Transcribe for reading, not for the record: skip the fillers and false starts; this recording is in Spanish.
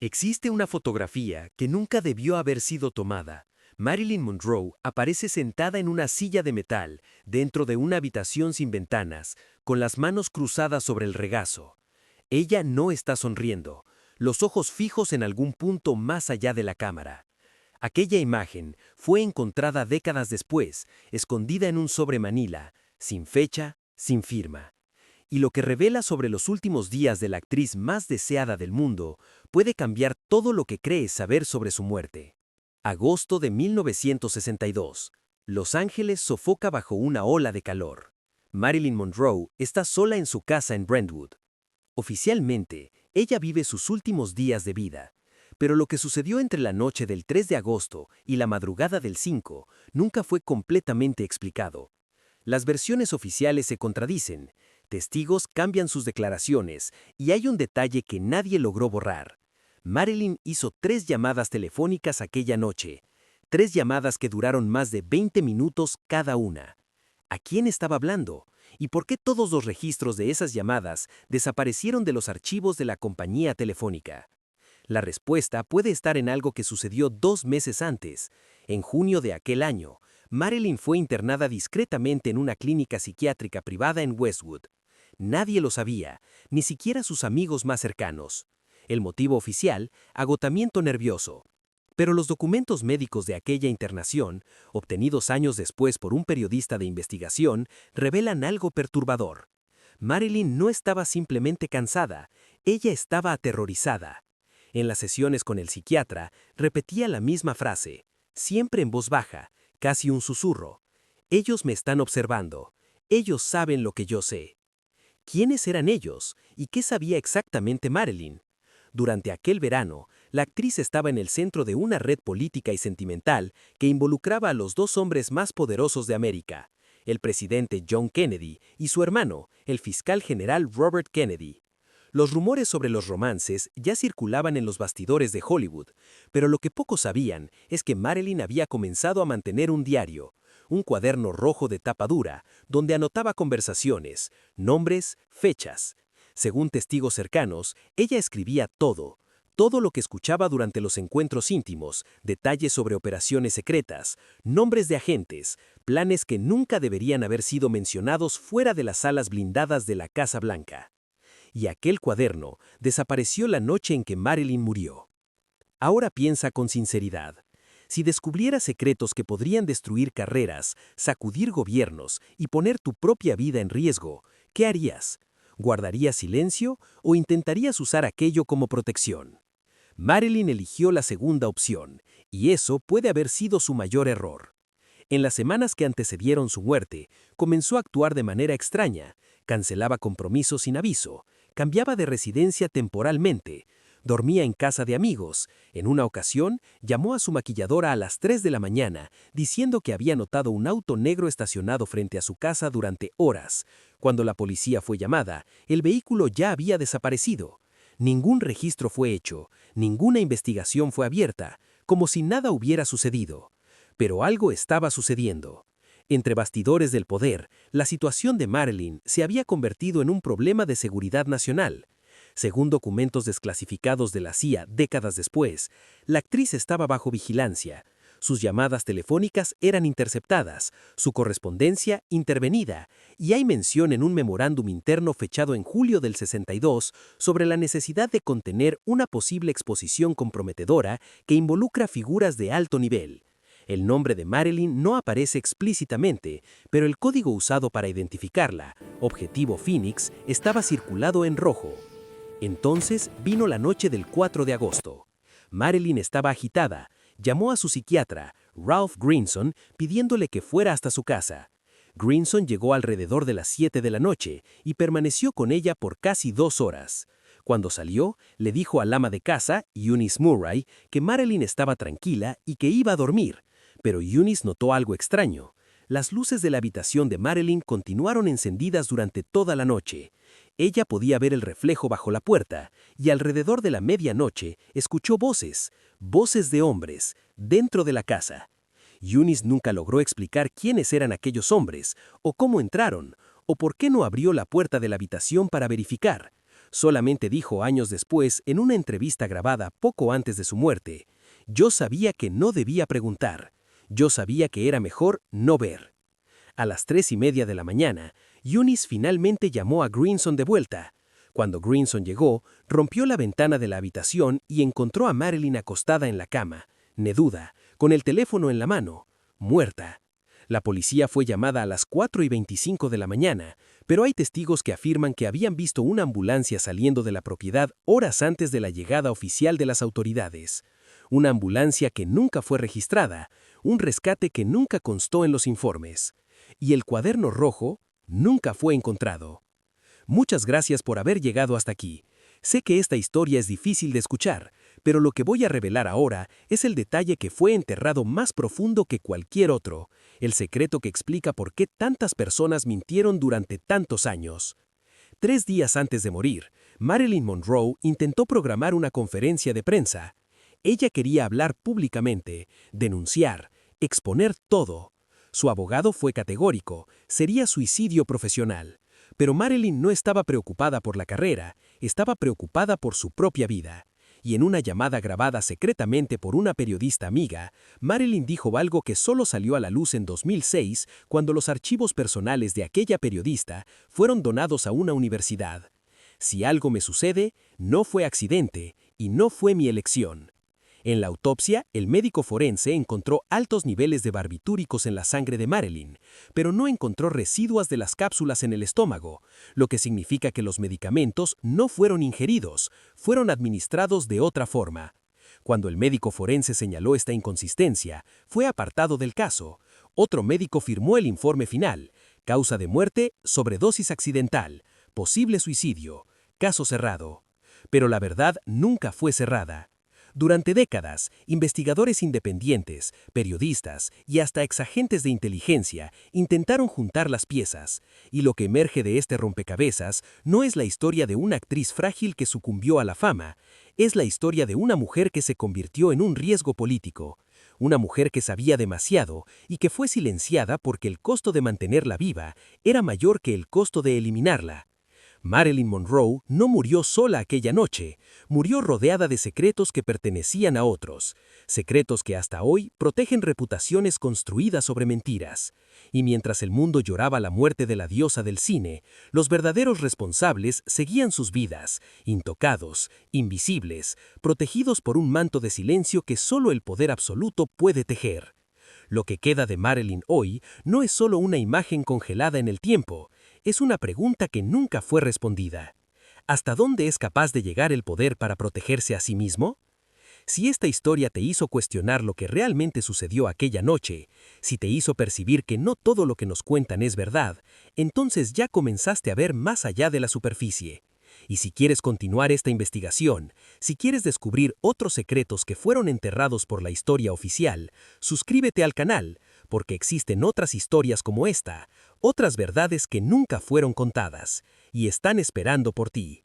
Existe una fotografía que nunca debió haber sido tomada. Marilyn Monroe aparece sentada en una silla de metal, dentro de una habitación sin ventanas, con las manos cruzadas sobre el regazo. Ella no está sonriendo, los ojos fijos en algún punto más allá de la cámara. Aquella imagen fue encontrada décadas después, escondida en un sobre Manila, sin fecha, sin firma. Y lo que revela sobre los últimos días de la actriz más deseada del mundo puede cambiar todo lo que crees saber sobre su muerte. Agosto de 1962. Los Ángeles sofoca bajo una ola de calor. Marilyn Monroe está sola en su casa en Brentwood. Oficialmente, ella vive sus últimos días de vida. Pero lo que sucedió entre la noche del 3 de agosto y la madrugada del 5 nunca fue completamente explicado. Las versiones oficiales se contradicen, testigos cambian sus declaraciones y hay un detalle que nadie logró borrar. Marilyn hizo 3 llamadas telefónicas aquella noche, 3 llamadas que duraron más de 20 minutos cada una. ¿A quién estaba hablando? ¿Y por qué todos los registros de esas llamadas desaparecieron de los archivos de la compañía telefónica? La respuesta puede estar en algo que sucedió 2 meses antes. En junio de aquel año, Marilyn fue internada discretamente en una clínica psiquiátrica privada en Westwood. Nadie lo sabía, ni siquiera sus amigos más cercanos. El motivo oficial, agotamiento nervioso. Pero los documentos médicos de aquella internación, obtenidos años después por un periodista de investigación, revelan algo perturbador. Marilyn no estaba simplemente cansada, ella estaba aterrorizada. En las sesiones con el psiquiatra, repetía la misma frase, siempre en voz baja, casi un susurro. Ellos me están observando. Ellos saben lo que yo sé. ¿Quiénes eran ellos? ¿Y qué sabía exactamente Marilyn? Durante aquel verano, la actriz estaba en el centro de una red política y sentimental que involucraba a los 2 hombres más poderosos de América, el presidente John Kennedy y su hermano, el fiscal general Robert Kennedy. Los rumores sobre los romances ya circulaban en los bastidores de Hollywood, pero lo que pocos sabían es que Marilyn había comenzado a mantener un diario, un cuaderno rojo de tapa dura, donde anotaba conversaciones, nombres, fechas. Según testigos cercanos, ella escribía todo lo que escuchaba durante los encuentros íntimos, detalles sobre operaciones secretas, nombres de agentes, planes que nunca deberían haber sido mencionados fuera de las salas blindadas de la Casa Blanca. Y aquel cuaderno desapareció la noche en que Marilyn murió. Ahora piensa con sinceridad. Si descubrieras secretos que podrían destruir carreras, sacudir gobiernos y poner tu propia vida en riesgo, ¿qué harías? ¿Guardarías silencio o intentarías usar aquello como protección? Marilyn eligió la segunda opción, y eso puede haber sido su mayor error. En las semanas que antecedieron su muerte, comenzó a actuar de manera extraña, cancelaba compromisos sin aviso, cambiaba de residencia temporalmente, dormía en casa de amigos. En una ocasión, llamó a su maquilladora a las 3 de la mañana, diciendo que había notado un auto negro estacionado frente a su casa durante horas. Cuando la policía fue llamada, el vehículo ya había desaparecido. Ningún registro fue hecho, ninguna investigación fue abierta, como si nada hubiera sucedido. Pero algo estaba sucediendo. Entre bastidores del poder, la situación de Marilyn se había convertido en un problema de seguridad nacional. Según documentos desclasificados de la CIA décadas después, la actriz estaba bajo vigilancia. Sus llamadas telefónicas eran interceptadas, su correspondencia intervenida, y hay mención en un memorándum interno fechado en julio del 62 sobre la necesidad de contener una posible exposición comprometedora que involucra figuras de alto nivel. El nombre de Marilyn no aparece explícitamente, pero el código usado para identificarla, Objetivo Phoenix, estaba circulado en rojo. Entonces vino la noche del 4 de agosto. Marilyn estaba agitada. Llamó a su psiquiatra, Ralph Greenson, pidiéndole que fuera hasta su casa. Greenson llegó alrededor de las 7 de la noche y permaneció con ella por casi 2 horas. Cuando salió, le dijo al ama de casa, Eunice Murray, que Marilyn estaba tranquila y que iba a dormir. Pero Eunice notó algo extraño. Las luces de la habitación de Marilyn continuaron encendidas durante toda la noche. Ella podía ver el reflejo bajo la puerta, y alrededor de la medianoche escuchó voces de hombres, dentro de la casa. Eunice nunca logró explicar quiénes eran aquellos hombres, o cómo entraron, o por qué no abrió la puerta de la habitación para verificar. Solamente dijo años después, en una entrevista grabada poco antes de su muerte: «Yo sabía que no debía preguntar. Yo sabía que era mejor no ver». A las 3:30 de la mañana, Eunice finalmente llamó a Greenson de vuelta. Cuando Greenson llegó, rompió la ventana de la habitación y encontró a Marilyn acostada en la cama, neduda, con el teléfono en la mano, muerta. La policía fue llamada a las 4:25 de la mañana, pero hay testigos que afirman que habían visto una ambulancia saliendo de la propiedad horas antes de la llegada oficial de las autoridades. Una ambulancia que nunca fue registrada, un rescate que nunca constó en los informes. Y el cuaderno rojo nunca fue encontrado. Muchas gracias por haber llegado hasta aquí. Sé que esta historia es difícil de escuchar, pero lo que voy a revelar ahora es el detalle que fue enterrado más profundo que cualquier otro, el secreto que explica por qué tantas personas mintieron durante tantos años. 3 días antes de morir, Marilyn Monroe intentó programar una conferencia de prensa. Ella quería hablar públicamente, denunciar, exponer todo. Su abogado fue categórico: sería suicidio profesional. Pero Marilyn no estaba preocupada por la carrera, estaba preocupada por su propia vida. Y en una llamada grabada secretamente por una periodista amiga, Marilyn dijo algo que solo salió a la luz en 2006, cuando los archivos personales de aquella periodista fueron donados a una universidad. «Si algo me sucede, no fue accidente y no fue mi elección». En la autopsia, el médico forense encontró altos niveles de barbitúricos en la sangre de Marilyn, pero no encontró residuos de las cápsulas en el estómago, lo que significa que los medicamentos no fueron ingeridos, fueron administrados de otra forma. Cuando el médico forense señaló esta inconsistencia, fue apartado del caso. Otro médico firmó el informe final: causa de muerte, sobredosis accidental, posible suicidio, caso cerrado. Pero la verdad nunca fue cerrada. Durante décadas, investigadores independientes, periodistas y hasta exagentes de inteligencia intentaron juntar las piezas, y lo que emerge de este rompecabezas no es la historia de una actriz frágil que sucumbió a la fama, es la historia de una mujer que se convirtió en un riesgo político, una mujer que sabía demasiado y que fue silenciada porque el costo de mantenerla viva era mayor que el costo de eliminarla. Marilyn Monroe no murió sola aquella noche, murió rodeada de secretos que pertenecían a otros, secretos que hasta hoy protegen reputaciones construidas sobre mentiras. Y mientras el mundo lloraba la muerte de la diosa del cine, los verdaderos responsables seguían sus vidas, intocados, invisibles, protegidos por un manto de silencio que solo el poder absoluto puede tejer. Lo que queda de Marilyn hoy no es solo una imagen congelada en el tiempo, es una pregunta que nunca fue respondida. ¿Hasta dónde es capaz de llegar el poder para protegerse a sí mismo? Si esta historia te hizo cuestionar lo que realmente sucedió aquella noche, si te hizo percibir que no todo lo que nos cuentan es verdad, entonces ya comenzaste a ver más allá de la superficie. Y si quieres continuar esta investigación, si quieres descubrir otros secretos que fueron enterrados por la historia oficial, suscríbete al canal, porque existen otras historias como esta, otras verdades que nunca fueron contadas, y están esperando por ti.